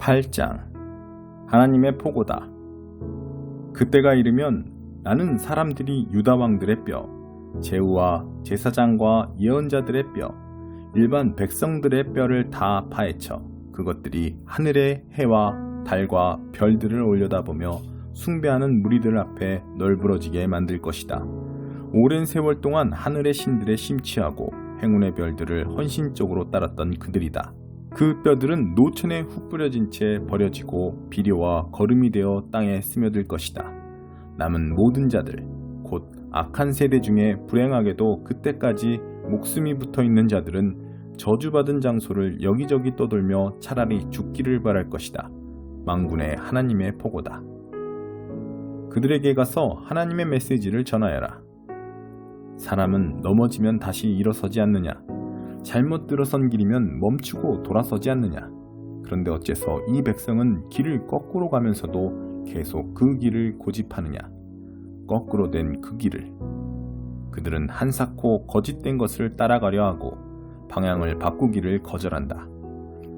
8장 하나님의 포고다. 그때가 이르면 나는 사람들이 유다 왕들의 뼈, 제후와 제사장과 예언자들의 뼈, 일반 백성들의 뼈를 다 파헤쳐 그것들이 하늘의 해와 달과 별들을 올려다보며 숭배하는 무리들 앞에 널브러지게 만들 것이다. 오랜 세월 동안 하늘의 신들에 심취하고 행운의 별들을 헌신적으로 따랐던 그들이다. 그 뼈들은 노천에 훅 뿌려진 채 버려지고 비료와 거름이 되어 땅에 스며들 것이다. 남은 모든 자들, 곧 악한 세대 중에 불행하게도 그때까지 목숨이 붙어있는 자들은 저주받은 장소를 여기저기 떠돌며 차라리 죽기를 바랄 것이다. 만군의 하나님의 포고다. 그들에게 가서 하나님의 메시지를 전하여라. 사람은 넘어지면 다시 일어서지 않느냐? 잘못 들어선 길이면 멈추고 돌아서지 않느냐? 그런데 어째서 이 백성은 길을 거꾸로 가면서도 계속 그 길을 고집하느냐? 거꾸로 된 그 길을. 그들은 한사코 거짓된 것을 따라가려 하고 방향을 바꾸기를 거절한다.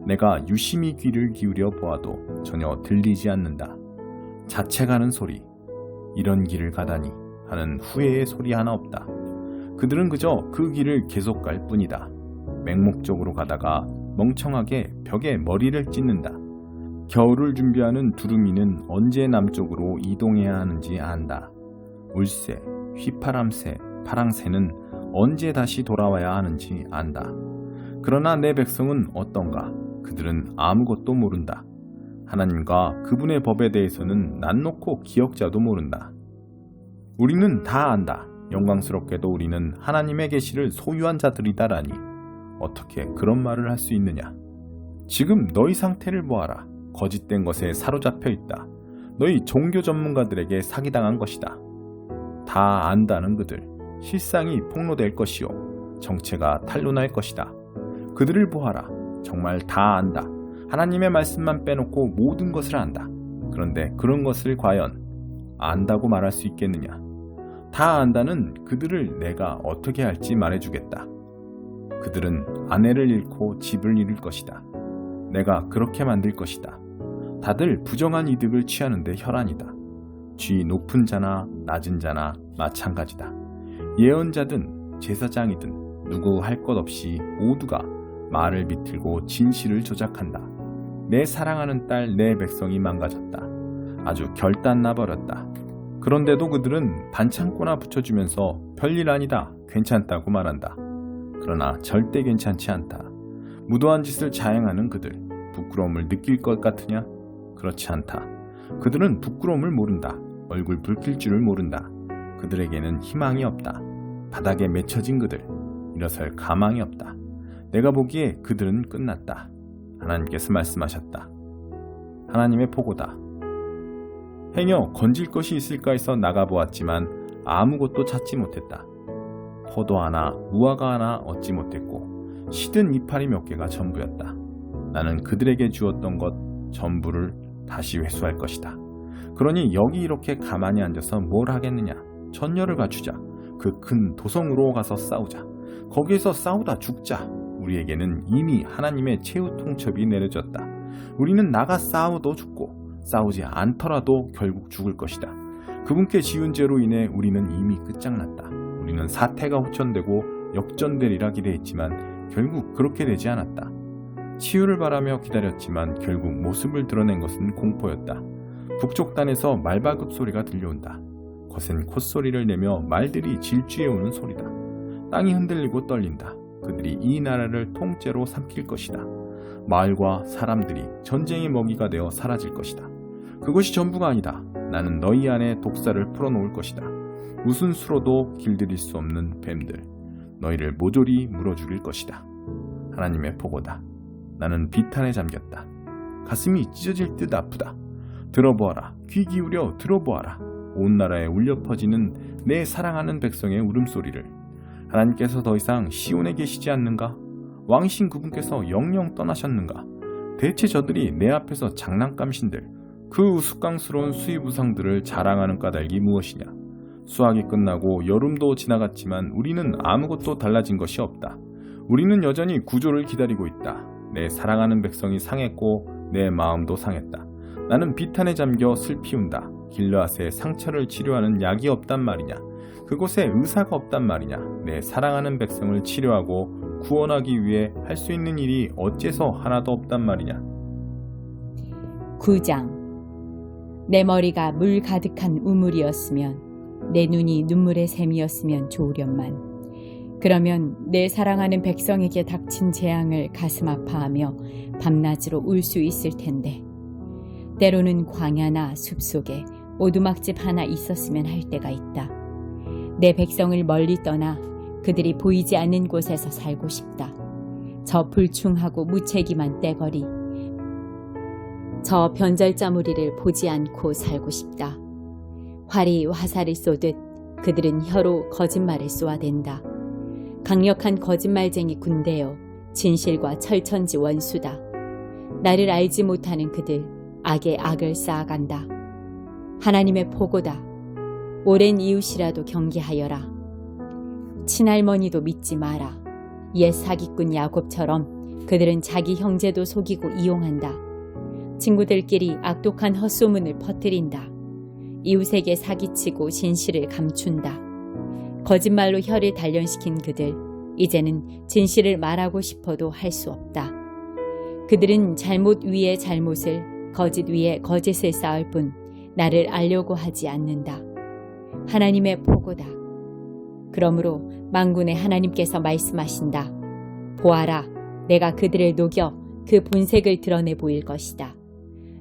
내가 유심히 귀를 기울여 보아도 전혀 들리지 않는다. 자책하는 소리, 이런 길을 가다니 하는 후회의 소리 하나 없다. 그들은 그저 그 길을 계속 갈 뿐이다. 맹목적으로 가다가 멍청하게 벽에 머리를 찢는다. 겨울을 준비하는 두루미는 언제 남쪽으로 이동해야 하는지 안다. 울새, 휘파람새, 파랑새는 언제 다시 돌아와야 하는지 안다. 그러나 내 백성은 어떤가? 그들은 아무것도 모른다. 하나님과 그분의 법에 대해서는 난 놓고 기억자도 모른다. 우리는 다 안다. 영광스럽게도 우리는 하나님의 계시를 소유한 자들이다라니 어떻게 그런 말을 할 수 있느냐? 지금 너희 상태를 보아라. 거짓된 것에 사로잡혀 있다. 너희 종교 전문가들에게 사기당한 것이다. 다 안다는 그들, 실상이 폭로될 것이요 정체가 탄로날 것이다. 그들을 보아라. 정말 다 안다. 하나님의 말씀만 빼놓고 모든 것을 안다. 그런데 그런 것을 과연 안다고 말할 수 있겠느냐? 다 안다는 그들을 내가 어떻게 할지 말해주겠다. 그들은 아내를 잃고 집을 잃을 것이다. 내가 그렇게 만들 것이다. 다들 부정한 이득을 취하는데 혈안이다. 쥐 높은 자나 낮은 자나 마찬가지다. 예언자든 제사장이든 누구 할 것 없이 모두가 말을 비틀고 진실을 조작한다. 내 사랑하는 딸 내 백성이 망가졌다. 아주 결단 나버렸다. 그런데도 그들은 반창고나 붙여주면서 별일 아니다, 괜찮다고 말한다. 그러나 절대 괜찮지 않다. 무도한 짓을 자행하는 그들, 부끄러움을 느낄 것 같으냐? 그렇지 않다. 그들은 부끄러움을 모른다. 얼굴 붉힐 줄을 모른다. 그들에게는 희망이 없다. 바닥에 맺혀진 그들, 일어설 가망이 없다. 내가 보기에 그들은 끝났다. 하나님께서 말씀하셨다. 하나님의 포고다. 행여 건질 것이 있을까 해서 나가보았지만 아무것도 찾지 못했다. 포도 하나, 무화과 하나 얻지 못했고 시든 이파리 몇 개가 전부였다. 나는 그들에게 주었던 것 전부를 다시 회수할 것이다. 그러니 여기 이렇게 가만히 앉아서 뭘 하겠느냐? 전열을 갖추자. 그 큰 도성으로 가서 싸우자. 거기에서 싸우다 죽자. 우리에게는 이미 하나님의 최후 통첩이 내려졌다. 우리는 나가 싸워도 죽고 싸우지 않더라도 결국 죽을 것이다. 그분께 지은 죄로 인해 우리는 이미 끝장났다. 우리는 사태가 호전되고 역전되리라 기대했지만 결국 그렇게 되지 않았다. 치유를 바라며 기다렸지만 결국 모습을 드러낸 것은 공포였다. 북쪽단에서 말발굽 소리가 들려온다. 거센 콧소리를 내며 말들이 질주해오는 소리다. 땅이 흔들리고 떨린다. 그들이 이 나라를 통째로 삼킬 것이다. 마을과 사람들이 전쟁의 먹이가 되어 사라질 것이다. 그것이 전부가 아니다. 나는 너희 안에 독사를 풀어놓을 것이다. 무슨 수로도 길들일 수 없는 뱀들. 너희를 모조리 물어 죽일 것이다. 하나님의 포고다. 나는 비탄에 잠겼다. 가슴이 찢어질 듯 아프다. 들어보아라. 귀 기울여 들어보아라. 온 나라에 울려 퍼지는 내 사랑하는 백성의 울음소리를. 하나님께서 더 이상 시온에 계시지 않는가? 왕이신 그분께서 영영 떠나셨는가? 대체 저들이 내 앞에서 장난감신들, 그 우스꽝스러운 수입우상들을 자랑하는 까닭이 무엇이냐? 수학이 끝나고 여름도 지나갔지만 우리는 아무것도 달라진 것이 없다. 우리는 여전히 구조를 기다리고 있다. 내 사랑하는 백성이 상했고 내 마음도 상했다. 나는 비탄에 잠겨 슬피운다. 길르앗의 상처를 치료하는 약이 없단 말이냐. 그곳에 의사가 없단 말이냐. 내 사랑하는 백성을 치료하고 구원하기 위해 할 수 있는 일이 어째서 하나도 없단 말이냐. 9장. 내 머리가 물 가득한 우물이었으면 내 눈이 눈물의 샘이었으면 좋으련만. 그러면 내 사랑하는 백성에게 닥친 재앙을 가슴 아파하며 밤낮으로 울 수 있을 텐데. 때로는 광야나 숲속에 오두막집 하나 있었으면 할 때가 있다. 내 백성을 멀리 떠나 그들이 보이지 않는 곳에서 살고 싶다. 저 불충하고 무책임한 떼거리, 저 변절자무리를 보지 않고 살고 싶다. 활이 화살을 쏘듯 그들은 혀로 거짓말을 쏘아댄다. 강력한 거짓말쟁이 군대여 진실과 철천지 원수다. 나를 알지 못하는 그들 악에 악을 쌓아간다. 하나님의 포고다. 오랜 이웃이라도 경계하여라. 친할머니도 믿지 마라. 옛 사기꾼 야곱처럼 그들은 자기 형제도 속이고 이용한다. 친구들끼리 악독한 헛소문을 퍼뜨린다. 이웃에게 사기치고 진실을 감춘다. 거짓말로 혀를 단련시킨 그들, 이제는 진실을 말하고 싶어도 할 수 없다. 그들은 잘못 위에 잘못을, 거짓 위에 거짓을 쌓을 뿐 나를 알려고 하지 않는다. 하나님의 포고다. 그러므로 만군의 하나님께서 말씀하신다. 보아라, 내가 그들을 녹여 그 본색을 드러내 보일 것이다.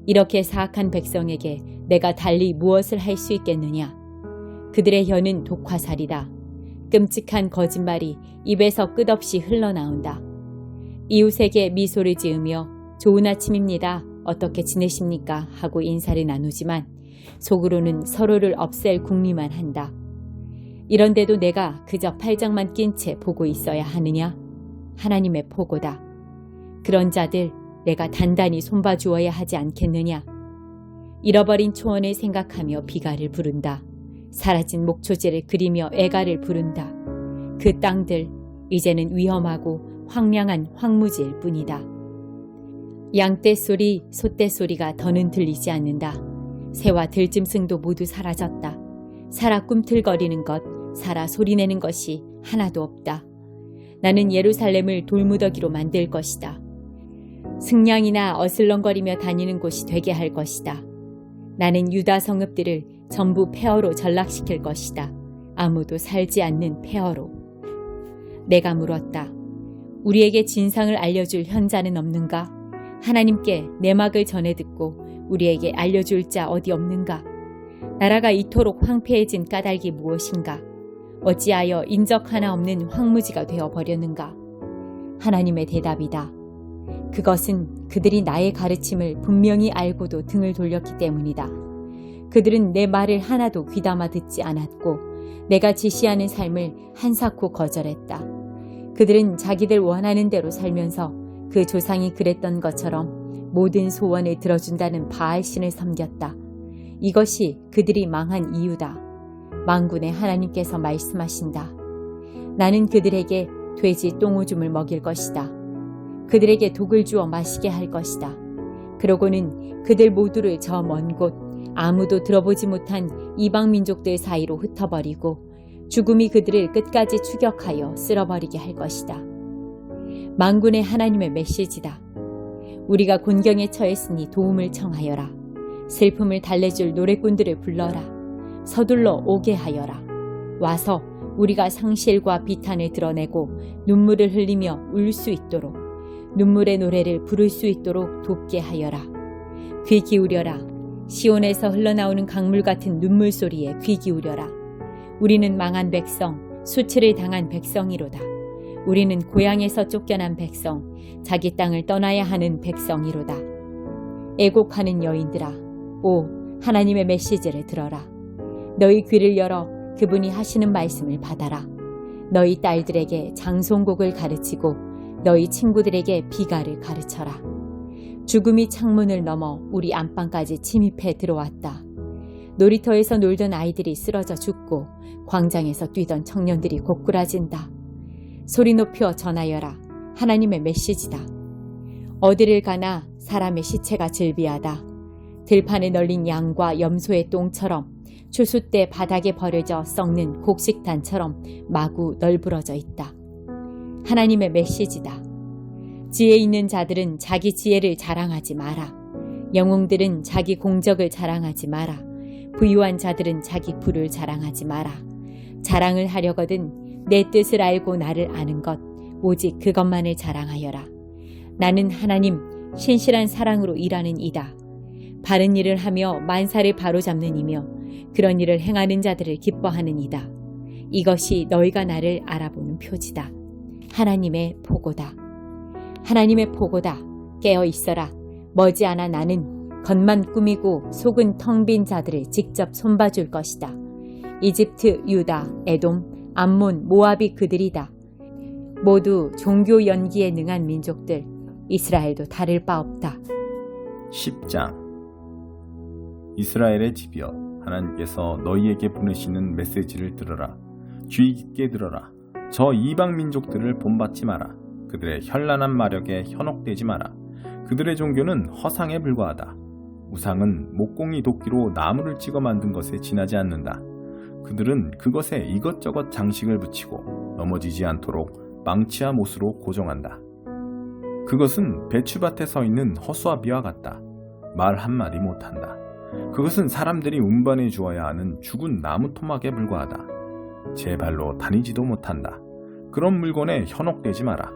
이렇게 사악한 백성에게 내가 달리 무엇을 할 수 있겠느냐? 그들의 혀는 독화살이다. 끔찍한 거짓말이 입에서 끝없이 흘러나온다. 이웃에게 미소를 지으며 좋은 아침입니다. 어떻게 지내십니까? 하고 인사를 나누지만 속으로는 서로를 없앨 궁리만 한다. 이런데도 내가 그저 팔짱만 낀 채 보고 있어야 하느냐? 하나님의 포고다. 그런 자들 내가 단단히 손봐주어야 하지 않겠느냐? 잃어버린 초원을 생각하며 비가를 부른다. 사라진 목초지를 그리며 애가를 부른다. 그 땅들 이제는 위험하고 황량한 황무지일 뿐이다. 양떼 소리, 소떼 소리가 더는 들리지 않는다. 새와 들짐승도 모두 사라졌다. 살아 꿈틀거리는 것, 살아 소리내는 것이 하나도 없다. 나는 예루살렘을 돌무더기로 만들 것이다. 승냥이나 어슬렁거리며 다니는 곳이 되게 할 것이다. 나는 유다 성읍들을 전부 폐허로 전락시킬 것이다. 아무도 살지 않는 폐허로. 내가 물었다. 우리에게 진상을 알려줄 현자는 없는가? 하나님께 내막을 전해 듣고 우리에게 알려줄 자 어디 없는가? 나라가 이토록 황폐해진 까닭이 무엇인가? 어찌하여 인적 하나 없는 황무지가 되어버렸는가? 하나님의 대답이다. 그것은 그들이 나의 가르침을 분명히 알고도 등을 돌렸기 때문이다. 그들은 내 말을 하나도 귀담아 듣지 않았고 내가 지시하는 삶을 한사코 거절했다. 그들은 자기들 원하는 대로 살면서 그 조상이 그랬던 것처럼 모든 소원을 들어준다는 바알신을 섬겼다. 이것이 그들이 망한 이유다. 만군의 하나님께서 말씀하신다. 나는 그들에게 돼지 똥오줌을 먹일 것이다. 그들에게 독을 주어 마시게 할 것이다. 그러고는 그들 모두를 저 먼 곳 아무도 들어보지 못한 이방 민족들 사이로 흩어버리고 죽음이 그들을 끝까지 추격하여 쓸어버리게 할 것이다. 만군의 하나님의 메시지다. 우리가 곤경에 처했으니 도움을 청하여라. 슬픔을 달래줄 노래꾼들을 불러라. 서둘러 오게 하여라. 와서 우리가 상실과 비탄을 드러내고 눈물을 흘리며 울 수 있도록 눈물의 노래를 부를 수 있도록 돕게 하여라. 귀 기울여라. 시온에서 흘러나오는 강물 같은 눈물 소리에 귀 기울여라. 우리는 망한 백성, 수치를 당한 백성이로다. 우리는 고향에서 쫓겨난 백성, 자기 땅을 떠나야 하는 백성이로다. 애곡하는 여인들아, 오 하나님의 메시지를 들어라. 너희 귀를 열어 그분이 하시는 말씀을 받아라. 너희 딸들에게 장송곡을 가르치고 너희 친구들에게 비가를 가르쳐라. 죽음이 창문을 넘어 우리 안방까지 침입해 들어왔다. 놀이터에서 놀던 아이들이 쓰러져 죽고 광장에서 뛰던 청년들이 고꾸라진다. 소리 높여 전하여라. 하나님의 메시지다. 어디를 가나 사람의 시체가 즐비하다. 들판에 널린 양과 염소의 똥처럼 추수 때 바닥에 버려져 썩는 곡식단처럼 마구 널브러져 있다. 하나님의 메시지다. 지혜 있는 자들은 자기 지혜를 자랑하지 마라. 영웅들은 자기 공적을 자랑하지 마라. 부유한 자들은 자기 부를 자랑하지 마라. 자랑을 하려거든 내 뜻을 알고 나를 아는 것 오직 그것만을 자랑하여라. 나는 하나님 신실한 사랑으로 일하는 이다. 바른 일을 하며 만사를 바로잡는 이며 그런 일을 행하는 자들을 기뻐하는 이다. 이것이 너희가 나를 알아보는 표지다. 하나님의 보고다. 하나님의 보고다. 깨어 있어라. 머지않아 나는 겉만 꾸미고 속은 텅 빈 자들을 직접 손봐줄 것이다. 이집트, 유다, 에돔, 암몬, 모압이 그들이다. 모두 종교 연기에 능한 민족들. 이스라엘도 다를 바 없다. 10장 이스라엘의 집이여, 하나님께서 너희에게 보내시는 메시지를 들어라. 주의 깊게 들어라. 저 이방 민족들을 본받지 마라. 그들의 현란한 마력에 현혹되지 마라. 그들의 종교는 허상에 불과하다. 우상은 목공이 도끼로 나무를 찍어 만든 것에 지나지 않는다. 그들은 그것에 이것저것 장식을 붙이고 넘어지지 않도록 망치와 못으로 고정한다. 그것은 배추밭에 서 있는 허수아비와 같다. 말 한마디 못한다. 그것은 사람들이 운반해 주어야 하는 죽은 나무 토막에 불과하다. 제 발로 다니지도 못한다. 그런 물건에 현혹되지 마라.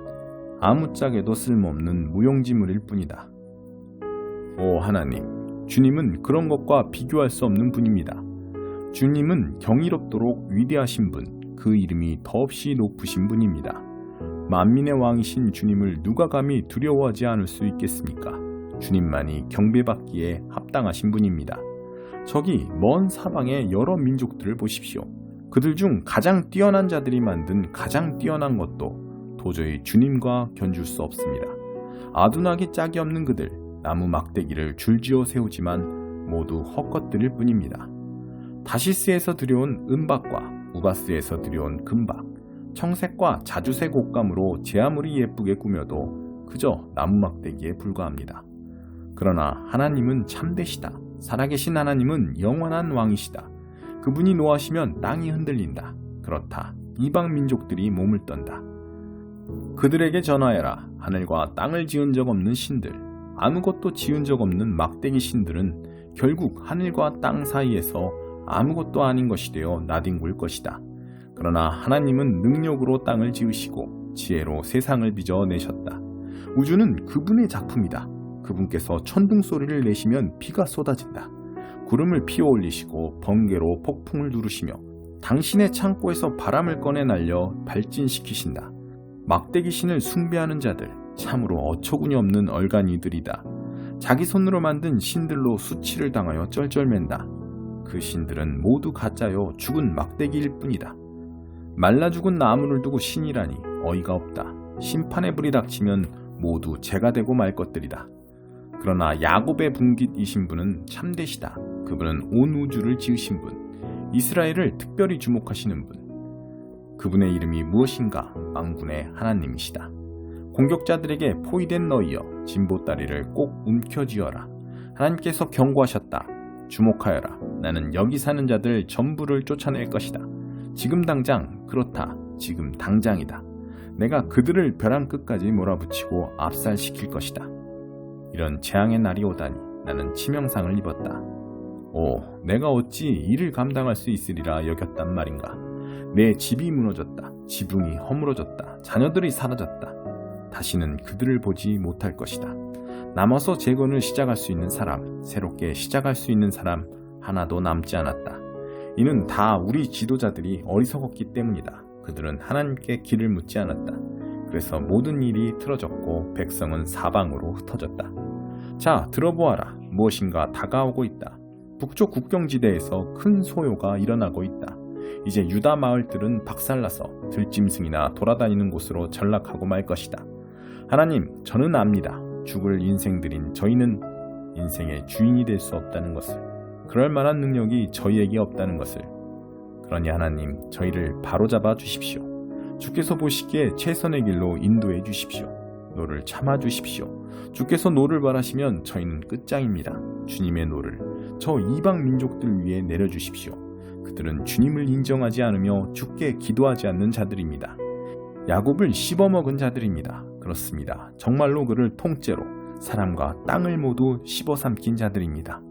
아무짝에도 쓸모없는 무용지물일 뿐이다. 오 하나님, 주님은 그런 것과 비교할 수 없는 분입니다. 주님은 경이롭도록 위대하신 분, 그 이름이 더없이 높으신 분입니다. 만민의 왕이신 주님을 누가 감히 두려워하지 않을 수 있겠습니까? 주님만이 경배받기에 합당하신 분입니다. 저기 먼 사방의 여러 민족들을 보십시오. 그들 중 가장 뛰어난 자들이 만든 가장 뛰어난 것도 도저히 주님과 견줄 수 없습니다. 아둔하기 짝이 없는 그들, 나무 막대기를 줄지어 세우지만 모두 헛것들일 뿐입니다. 다시스에서 들여온 은박과 우바스에서 들여온 금박, 청색과 자주색 옷감으로 제 아무리 예쁘게 꾸며도 그저 나무 막대기에 불과합니다. 그러나 하나님은 참되시다. 살아계신 하나님은 영원한 왕이시다. 그분이 노하시면 땅이 흔들린다. 그렇다. 이방 민족들이 몸을 떤다. 그들에게 전하여라. 하늘과 땅을 지은 적 없는 신들, 아무것도 지은 적 없는 막대기 신들은 결국 하늘과 땅 사이에서 아무것도 아닌 것이 되어 나뒹굴 것이다. 그러나 하나님은 능력으로 땅을 지으시고 지혜로 세상을 빚어내셨다. 우주는 그분의 작품이다. 그분께서 천둥 소리를 내시면 비가 쏟아진다. 구름을 피워 올리시고 번개로 폭풍을 누르시며 당신의 창고에서 바람을 꺼내 날려 발진시키신다. 막대기 신을 숭배하는 자들, 참으로 어처구니 없는 얼간이들이다. 자기 손으로 만든 신들로 수치를 당하여 쩔쩔맨다. 그 신들은 모두 가짜요 죽은 막대기일 뿐이다. 말라 죽은 나무를 두고 신이라니 어이가 없다. 심판의 불이 닥치면 모두 재가 되고 말 것들이다. 그러나 야곱의 분깃이신 분은 참되시다. 그분은 온 우주를 지으신 분, 이스라엘을 특별히 주목하시는 분. 그분의 이름이 무엇인가? 만군의 하나님이시다. 공격자들에게 포위된 너희여, 진보다리를 꼭 움켜쥐어라. 하나님께서 경고하셨다. 주목하여라. 나는 여기 사는 자들 전부를 쫓아낼 것이다. 지금 당장, 그렇다. 지금 당장이다. 내가 그들을 벼랑 끝까지 몰아붙이고 압살시킬 것이다. 이런 재앙의 날이 오다니 나는 치명상을 입었다. 오, 내가 어찌 이를 감당할 수 있으리라 여겼단 말인가. 내 집이 무너졌다. 지붕이 허물어졌다. 자녀들이 사라졌다. 다시는 그들을 보지 못할 것이다. 남아서 재건을 시작할 수 있는 사람, 새롭게 시작할 수 있는 사람 하나도 남지 않았다. 이는 다 우리 지도자들이 어리석었기 때문이다. 그들은 하나님께 길을 묻지 않았다. 그래서 모든 일이 틀어졌고 백성은 사방으로 흩어졌다. 자, 들어보아라. 무엇인가 다가오고 있다. 북쪽 국경지대에서 큰 소요가 일어나고 있다. 이제 유다 마을들은 박살나서 들짐승이나 돌아다니는 곳으로 전락하고 말 것이다. 하나님, 저는 압니다. 죽을 인생들인 저희는 인생의 주인이 될 수 없다는 것을, 그럴 만한 능력이 저희에게 없다는 것을. 그러니 하나님, 저희를 바로잡아 주십시오. 주께서 보시기에 최선의 길로 인도해 주십시오. 노를 참아주십시오. 주께서 노를 바라시면 저희는 끝장입니다. 주님의 노를 저 이방 민족들 위에 내려주십시오. 그들은 주님을 인정하지 않으며 주께 기도하지 않는 자들입니다. 야곱을 씹어먹은 자들입니다. 그렇습니다. 정말로 그를 통째로 사람과 땅을 모두 씹어삼킨 자들입니다.